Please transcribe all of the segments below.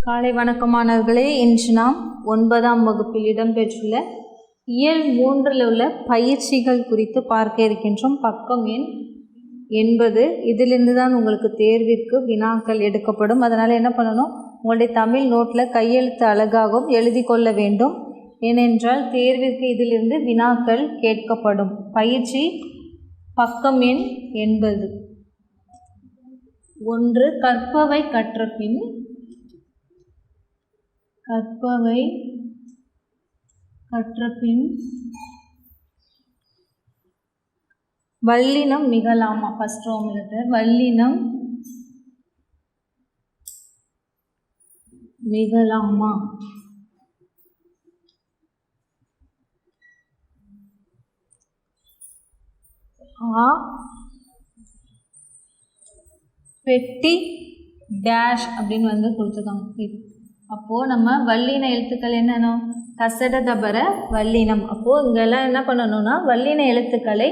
காலை வணக்கம் மாணவர்களே. இன்று நாம் 9ஆம் வகுப்பில் இடம்பெற்றுள்ள இயல் 3ல் உள்ள பயிற்சிகள் குறித்து பார்க்க இருக்கின்றோம். பக்கம் எண் 80. இதிலிருந்து தான் உங்களுக்கு தேர்விற்கு வினாக்கள் எடுக்கப்படும். அதனால் என்ன பண்ணணும், உங்களுடைய தமிழ் நோட்டில் கையெழுத்து அழகாகவும் எழுதி கொள்ள வேண்டும். ஏனென்றால் தேர்விற்கு இதிலிருந்து வினாக்கள் கேட்கப்படும். பயிற்சி பக்கம் எண் 80. 1. கற்பவை கற்றபின் வல்லினம் மிகலாமா. ஃபர்ஸ்ட் ரோம் லெட்டர் வல்லினம் மிகலாமா. பெட்டி டேஷ் அப்படின்னு கொடுத்துருக்காங்க. அப்போது நம்ம வல்லின எழுத்துக்கள் என்னென்ன, கசட தபர வல்லினம். அப்போது இங்கெல்லாம் என்ன பண்ணணும்னா வல்லின எழுத்துக்களை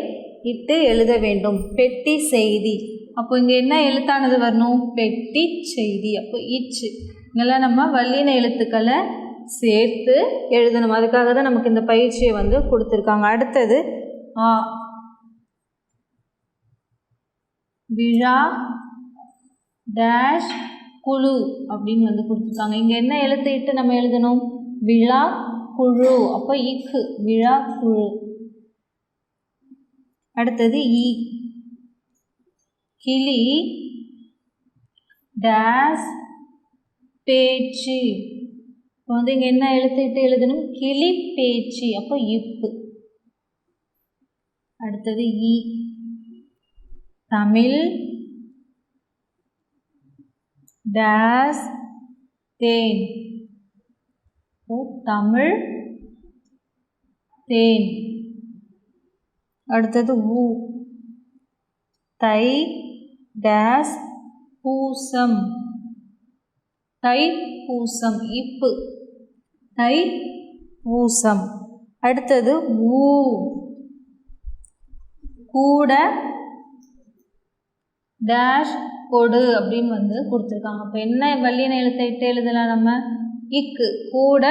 இட்டு எழுத வேண்டும். பெட்டி செய்தி, அப்போ இங்கே என்ன எழுத்தானது வரணும், பெட்டி செய்தி. அப்போ இச்சு இங்கெல்லாம் நம்ம வல்லின எழுத்துக்களை சேர்த்து எழுதணும். அதுக்காக தான் நமக்கு இந்த பயிற்சியை கொடுத்துருக்காங்க. அடுத்தது விழா டேஷ் குழு அப்படின்னு கொடுத்துருக்காங்க. இங்கே என்ன எழுத்து இட்டு நம்ம எழுதணும், விழா குழு. அப்போ இக்கு விழா குழு. அடுத்தது கிளி டேஷ் பேச்சு. இப்போ இங்கே என்ன எழுத்து இட்டு எழுதணும், கிளி பேச்சு. அப்போ இப்பு. அடுத்தது தமிழ் டேஸ் தேன். தமிழ் தேன். அடுத்தது தை டேஸ் பூசம். தை பூசம் இப்பு தை பூசம். அடுத்தது கூட டேஷ் கொடு அப்படின்னு கொடுத்துருக்காங்க. அப்போ என்ன வல்லின எழுத்தை இட்டு எழுதலாம் நம்ம, இக்கு கூட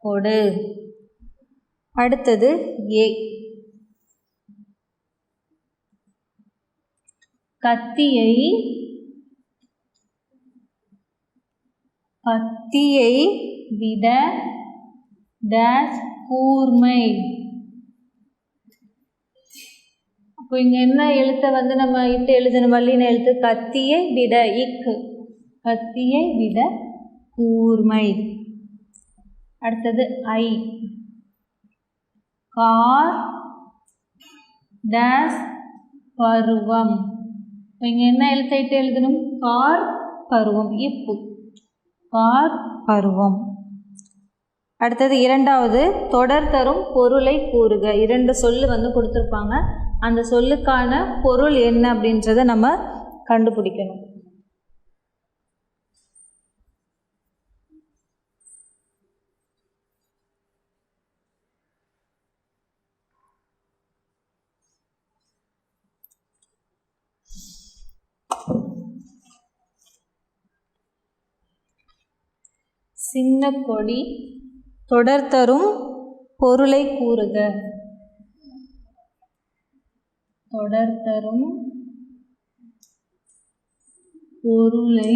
கொடு. அடுத்தது கத்தியை விட டேஷ் கூர்மை. அப்போ இங்கே என்ன எழுத்தை நம்ம இட்டு எழுதணும், வல்லின எழுத்து கத்தியை விட இக்கு கத்தியை விட கூர்மை. அடுத்தது கார் டேஷ் பருவம். இப்போ இங்கே என்ன எழுத்தை இட்டு எழுதணும், கார் பருவம் இப்பு கார் பருவம். அடுத்தது 2வது தொடர் தரும் பொருளை கூறுக. 2 சொல்லு கொடுத்துருப்பாங்க. அந்த சொல்லுக்கான பொருள் என்ன அப்படின்றத நம்ம கண்டுபிடிக்கணும். சின்ன கொடி தொடர் தரும் பொருளை கூறுக. தொடர் தரும் பொருளை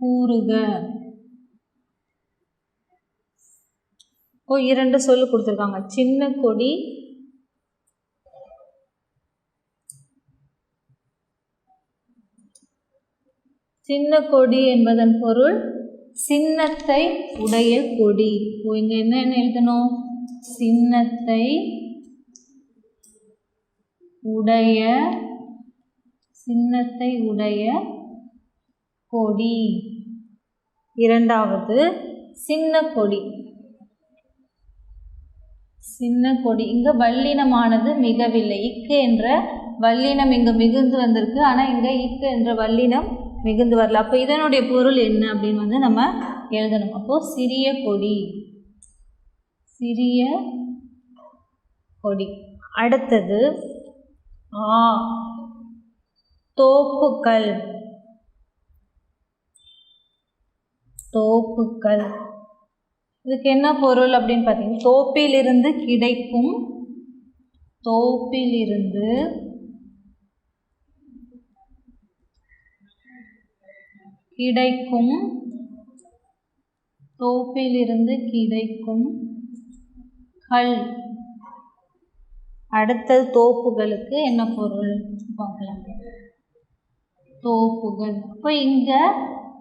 கூறுக. 2 சொல்லு கொடுத்துருக்காங்க. சின்ன கொடி சின்ன கொடி என்பதன் பொருள் சின்னத்தை உடைய கொடி. இங்க என்ன எழுதணும், சின்னத்தை உடைய கொடி. 2வது சின்ன கொடி இங்க வல்லினமானது மிகவில்லை. இக்கு என்ற வல்லினம் இங்க மிகுந்து வந்திருக்கு. ஆனால் இங்க இக்கு என்ற வல்லினம் மிகுந்து வரல. அப்போ இதனுடைய பொருள் என்ன அப்படின்னு நம்ம எழுதணும். அப்போ சிறிய கொடி. அடுத்தது தோப்புகள். தோப்புகள் இதுக்கு என்ன பொருள் அப்படின்னு பார்த்தீங்கன்னா, தோப்பிலிருந்து கிடைக்கும், தோப்பிலிருந்து கிடைக்கும், தோப்பிலிருந்து கிடைக்கும் கள். அடுத்தது தோப்புகளுக்கு என்ன பொருள் பார்க்கலாம். தோப்புகள். அப்போ இங்கே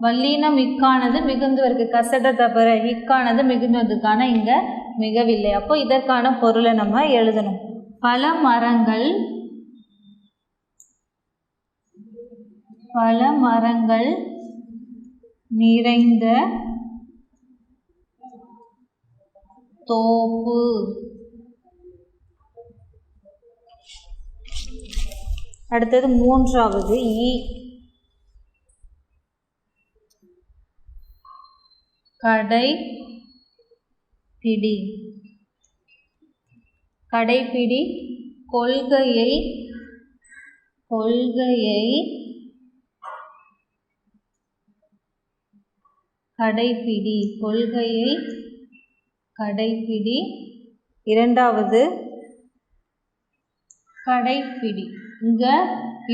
வல்லினம் இக்கானது மிகுந்து வருது, கசட தபர இக்கானது மிகுந்ததுக்கான இங்கே மிகவில்லை. அப்போ இதற்கான பொருளை நம்ம எழுதணும். பல மரங்கள், பல மரங்கள் நிறைந்த தோப்பு. அடுத்தது மூன்றாவது ஈ. கடைப்பிடி. கடைப்பிடி கொள்கையை, கொள்கையை கடைப்பிடி, கொள்கையை கடைப்பிடி. இரண்டாவது கடைப்பிடி. இங்கே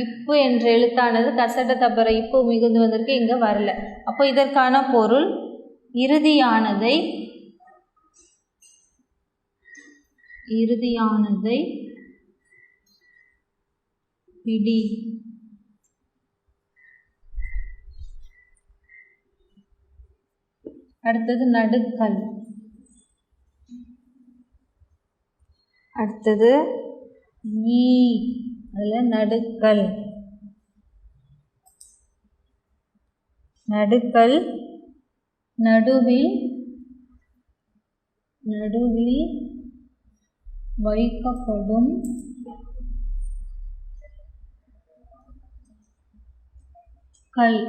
இப்பு என்ற எழுத்தானது கசட தபர இப்பு மிகுந்து வந்திருக்கு, இங்கே வரல. அப்போ இதற்கான பொருள் இறுதியானதை, இறுதியானதை பிடி. அடுத்தது நடுக்கல். அடுத்தது ஈ, அதில் நடுக்கல். நடுக்கல் நடுவில், நடுவில் வைக்கப்படும் கல்.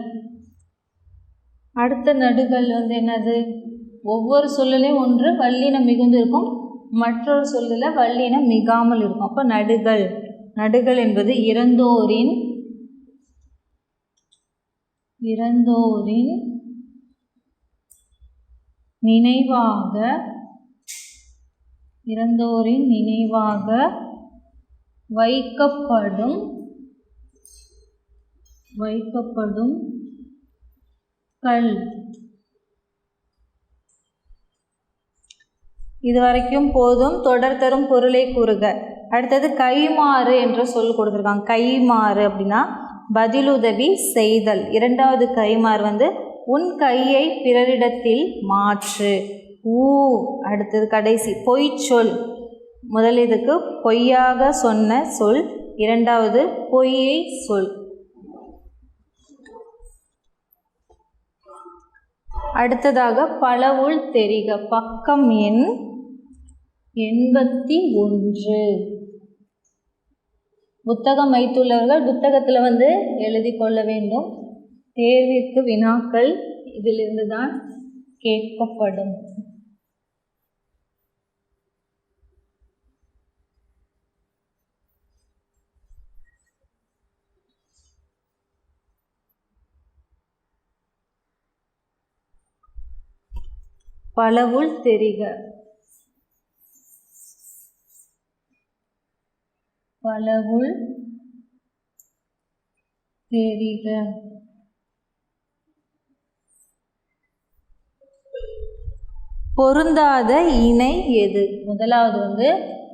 அடுத்த நடுகள் என்னது? ஒவ்வொரு சொல்லிலையும் ஒன்று வல்லினம் மிகுந்து இருக்கும், மற்றொரு சொல்லில் வல்லினம் மிகாமல் இருக்கும். அப்போ நடுகள். நடுகள் என்பது இறந்தோரின், இறந்தோரின் நினைவாக, இறந்தோரின் நினைவாக வைக்கப்படும், வைக்கப்படும் கல். இதுவரைக்கும் போதும். தொடர் தரும் பொருளை கூறுக. அடுத்தது கைமாறு என்ற சொல் கொடுத்துருக்காங்க. கைமாறு அப்படின்னா பதிலுதவி செய்தல். இரண்டாவது கைமாறு உன் கையை பிறரிடத்தில் மாற்று. ஊ. அடுத்தது கடைசி பொய்ச்சொல். முதல் இதுக்கு பொய்யாக சொன்ன சொல், இரண்டாவது பொய்யை சொல். அடுத்ததாக பலவுள் தெரிக. பக்கம் எண் 81. புத்தகம் வைத்துள்ளவர்கள் புத்தகத்தில் எழுதி கொள்ள வேண்டும். தேர்விற்கு வினாக்கள் இதிலிருந்து தான் கேட்கப்படும். பலவுள் தெரிக. பலவுள் தெரிக. பொருந்தாத இணை எது? முதலாவது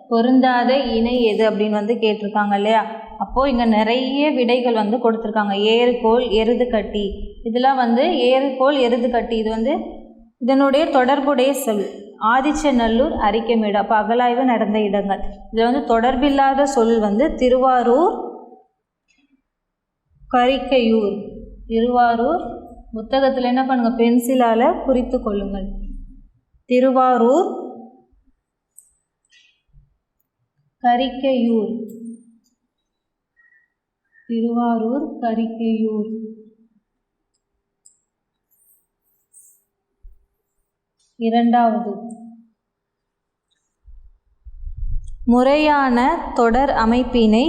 பொருந்தாத இணை எது அப்படின்னு கேட்டிருக்காங்க இல்லையா? அப்போது இங்கே நிறைய விடைகள் கொடுத்துருக்காங்க. ஏறுகோள், எருது கட்டி. இதெல்லாம் ஏறுகோள், எருது கட்டி இது இதனுடைய தொடர்புடைய சொல். ஆதிச்சநல்லூர், அரிக்கமேடு. அப்போ அகலாய்வு நடந்த இடங்கள். இதில் தொடர்பில்லாத சொல் திருவாரூர், கரிக்கையூர். திருவாரூர் புத்தகத்தில் என்ன பண்ணுங்க, பென்சிலால் குறித்து கொள்ளுங்கள். திருவாரூர், கரிக்கையூர். திருவாரூர், கரிக்கையூர். இரண்டாவது முறையான தொடர் அமைப்பினை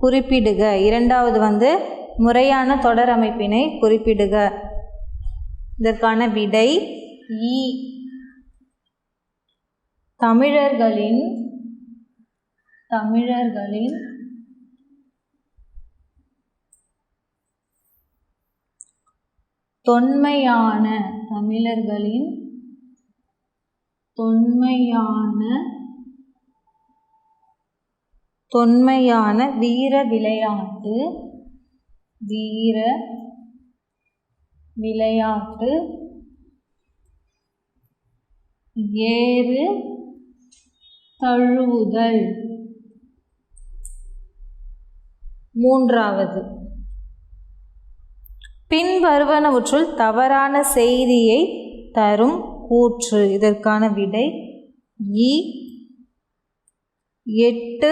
குறிப்பிடுக. இரண்டாவது முறையான தொடர் அமைப்பினை குறிப்பிடுக. இதற்கான விடை ஈ. தமிழர்களின் தொன்மையான வீர விளையாட்டு ஏறு தழுவுதல். மூன்றாவது, பின்வருவனவற்றுள் தவறான செய்தியை தரும் கூற்று. இதற்கான விடை ஈ. 8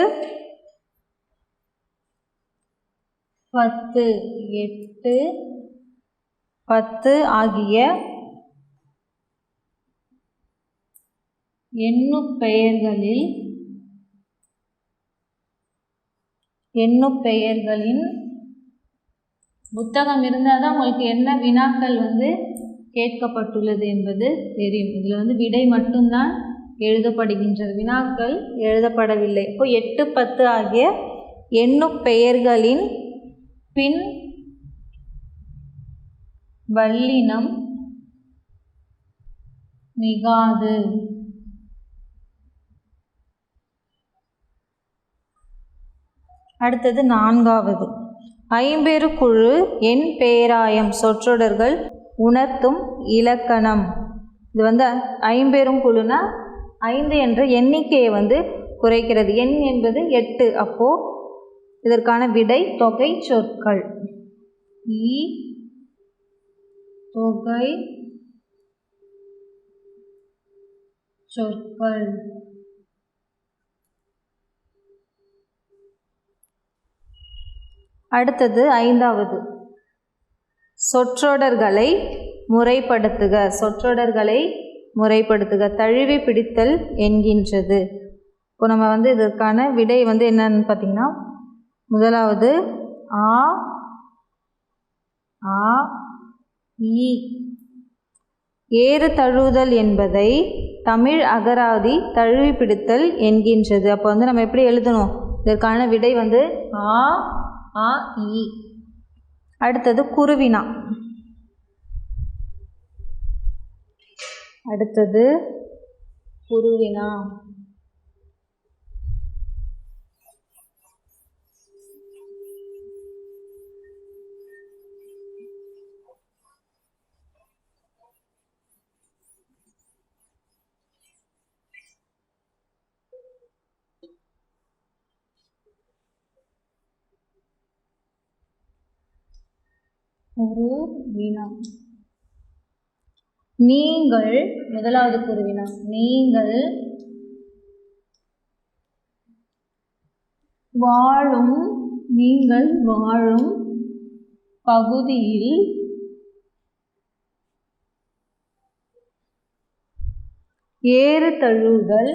10 ஆகிய எண்ணுப்பெயர்களின் புத்தகம் இருந்தால் தான் உங்களுக்கு என்ன வினாக்கள் கேட்கப்பட்டுள்ளது என்பது தெரியும். இதில் விடை மட்டும்தான் எழுதப்படுகின்றது, வினாக்கள் எழுதப்படவில்லை. இப்போ 8 10 ஆகிய எண்ணுப்பெயர்களின் பின் வல்லினம் மிகாது. அடுத்தது 4வது, ஐம்பெருக்குழு எண் பெயராயம் சொற்றொடர்கள் உணர்த்தும் இலக்கணம். இது ஐம்பெரும் குழுனா 5 என்ற எண்ணிக்கையை குறைக்கிறது. எண் என்பது 8. அப்போது இதற்கான விடை தொகை சொற்கள். ஈ. தொகை சொற்கள். அடுத்தது 5வது, சொற்றொடர்களை முறைப்படுத்துக. தழுவி பிடித்தல் என்கின்றது. இப்போ நம்ம இதற்கான விடை என்னன்னு பார்த்தீங்கன்னா, முதலாவது ஆ ஈ. ஏறு தழுவுதல் என்பதை தமிழ் அகராதி தழுவி பிடித்தல் என்கின்றது. அப்போ நம்ம எப்படி எழுதணும்? இதற்கான விடை ஆ ஈ. அடுத்தது குருவினா. நீங்கள், முதலாவது குருவினா, நீங்கள் வாழும் பகுதியில் ஏறு தழுவுதல்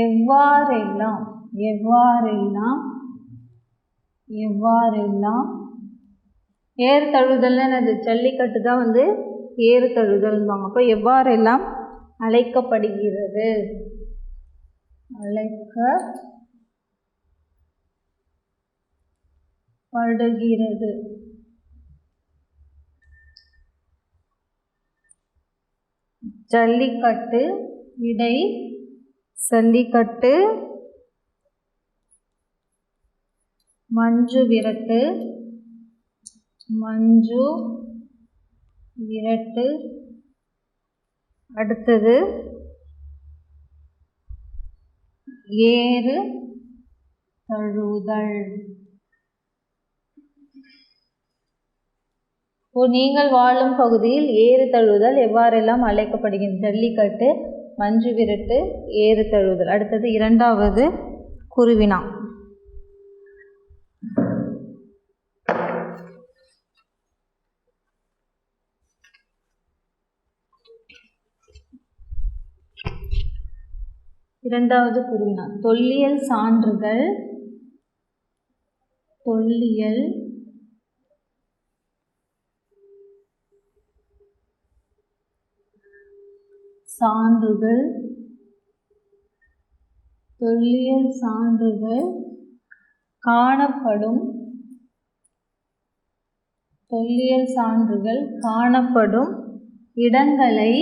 எவ்வாறெல்லாம் ஏறு தழுவுதல்னா அது ஜல்லிக்கட்டு தான் ஏறு தழுவுதல்வாங்க. அப்போ எவ்வாறெல்லாம் அழைக்கப்படுகிறது. ஜல்லிக்கட்டு. விடை சல்லிக்கட்டு. மஞ்சு விரட்டு. அடுத்தது ஏறு தழுவுதல். நீங்கள் வாழும் பகுதியில் ஏறு தழுவுதல் எவ்வாறெல்லாம் அழைக்கப்படுகிறது. ஜல்லிக்கட்டு, மஞ்சு விரட்டு, ஏறு தழுவுதல். அடுத்தது 2வது குருவினா. இரண்டாவது குருவினா தொல்லியல் சான்றுகள் தொல்லியல் சான்றுகள் தொல்லியல் சான்றுகள் காணப்படும் தொல்லியல் சான்றுகள் காணப்படும் இடங்களை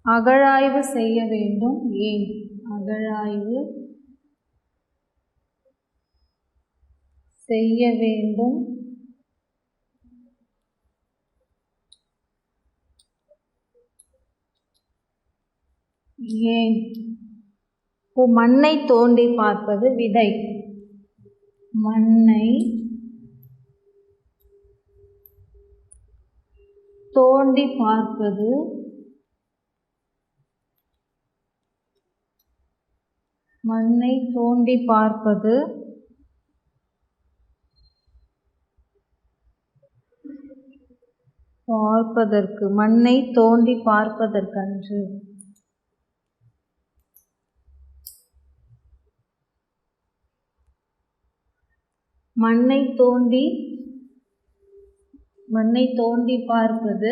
அகழாய்வு செய்ய வேண்டும். ஏன் அகழாய்வு செய்ய வேண்டும்? ஏன்? இப்போ மண்ணை தோண்டி பார்ப்பது விதை. மண்ணை தோண்டி பார்ப்பது மண்ணை தோண்டி பார்ப்பது பார்ப்பதற்கு மண்ணை தோண்டி பார்ப்பதற்கன்று. மண்ணை தோண்டி பார்ப்பது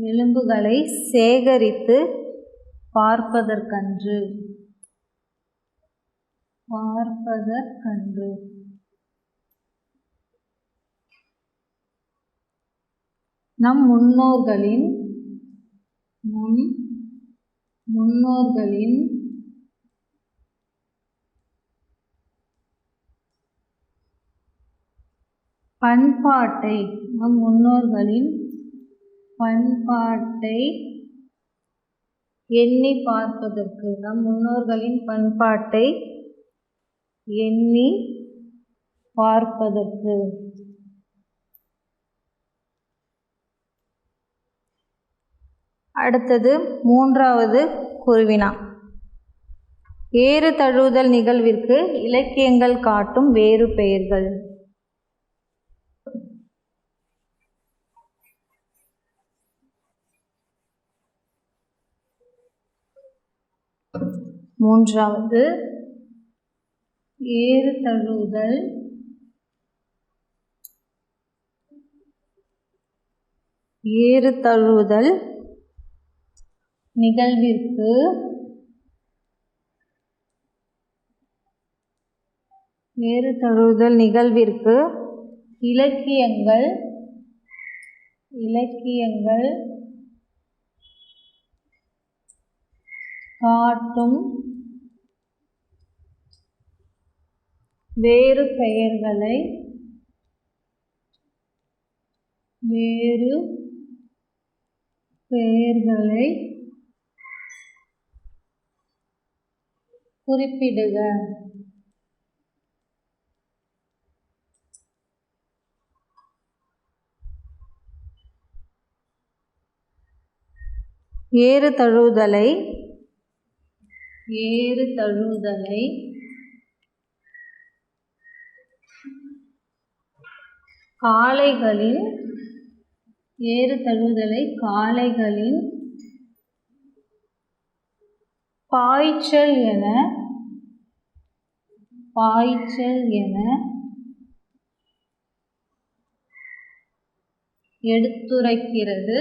எலும்புகளை சேகரித்து பார்ப்பதற்கன்று. நம் முன்னோர்களின் பண்பாட்டை எண்ணி பார்ப்பதற்கு. நம் முன்னோர்களின் பண்பாட்டை எண்ணி பார்ப்பதற்கு. அடுத்தது மூன்றாவது குருவினா ஏறு தழுவுதல் நிகழ்விற்கு இலக்கியங்கள் காட்டும் வேறு பெயர்கள். மூன்றாவது ஏறு தழுவுதல் நிகழ்விற்கு இலக்கியங்கள் காட்டும் வேறு பெயர்களை குறிப்பிடுக. ஏறு தழுவுதலை காளைகளின் பாய்ச்சல் என எடுத்துரைக்கிறது.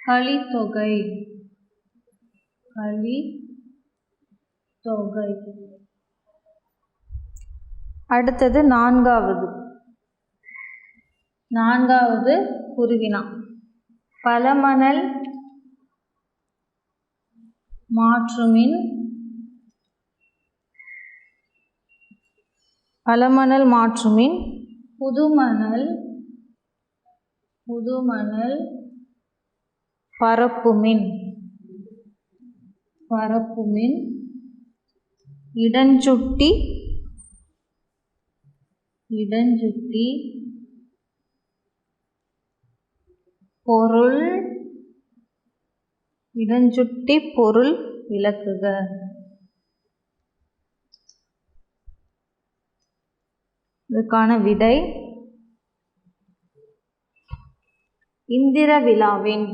கலித்தொகை. அடுத்தது நான்காவது குருவினா பலமணல் மாற்றுமின் புதுமணல் பரப்புமின் இடஞ்சுட்டி பொருள் இடஞ்சுட்டி பொருள் விளக்குக. இதுக்கான விடை இந்திர விழாவின்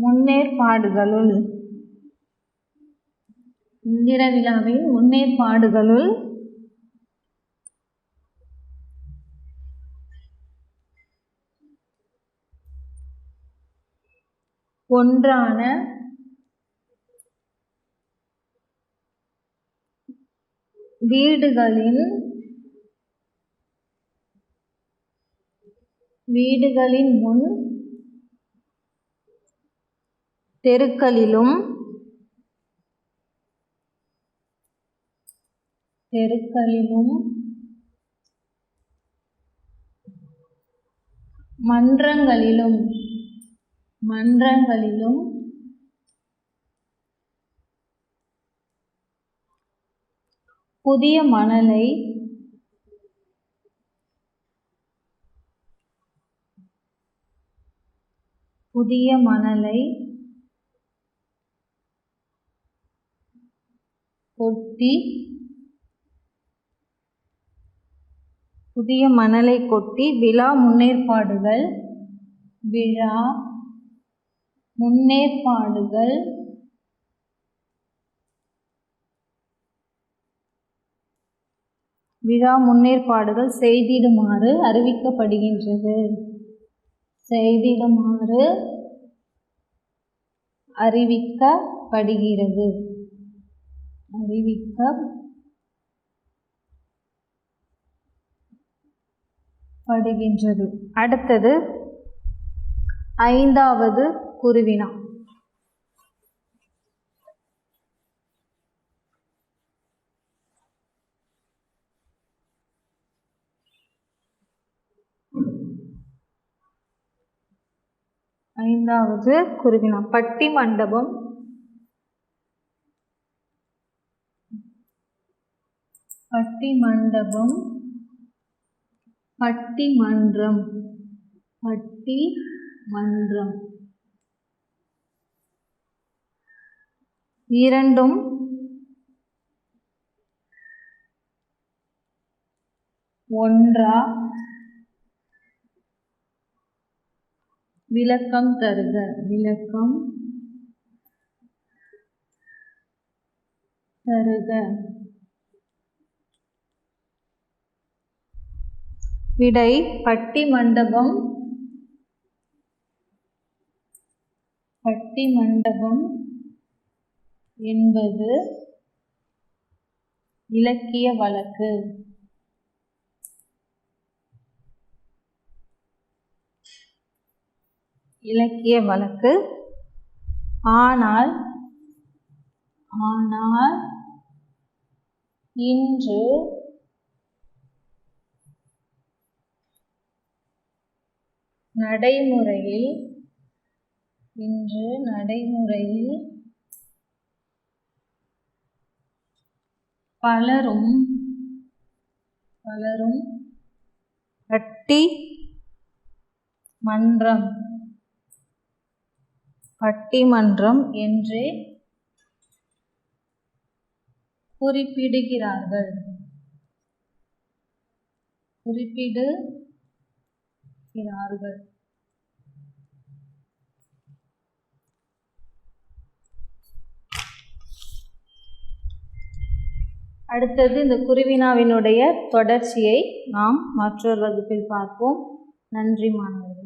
முன்னேற்பாடுகளுள் ஒன்றான வீடுகளின் முன் தெருக்களிலும் மன்றங்களிலும் புதிய மணலை கொட்டி விழா முன்னேற்பாடுகள் செய்திடுமாறு அறிவிக்கப்படுகின்றது. அடுத்தது 5வது குருவினா. பட்டி மண்டபம் பட்டிமன்றம் இரண்டும் ஒன்றா விளக்கம் தருக. விடை பட்டி மண்டபம் என்பது இலக்கிய வழக்கு. ஆனால் இன்று நடைமுறையில் பலரும் பட்டிமன்றம் என்றே குறிப்பிடுகிறார்கள். அடுத்தது இந்த குருவினாவினுடைய தொடர்ச்சியை நாம் மற்றொரு வகுப்பில் பார்ப்போம். நன்றி மாணவர்களே.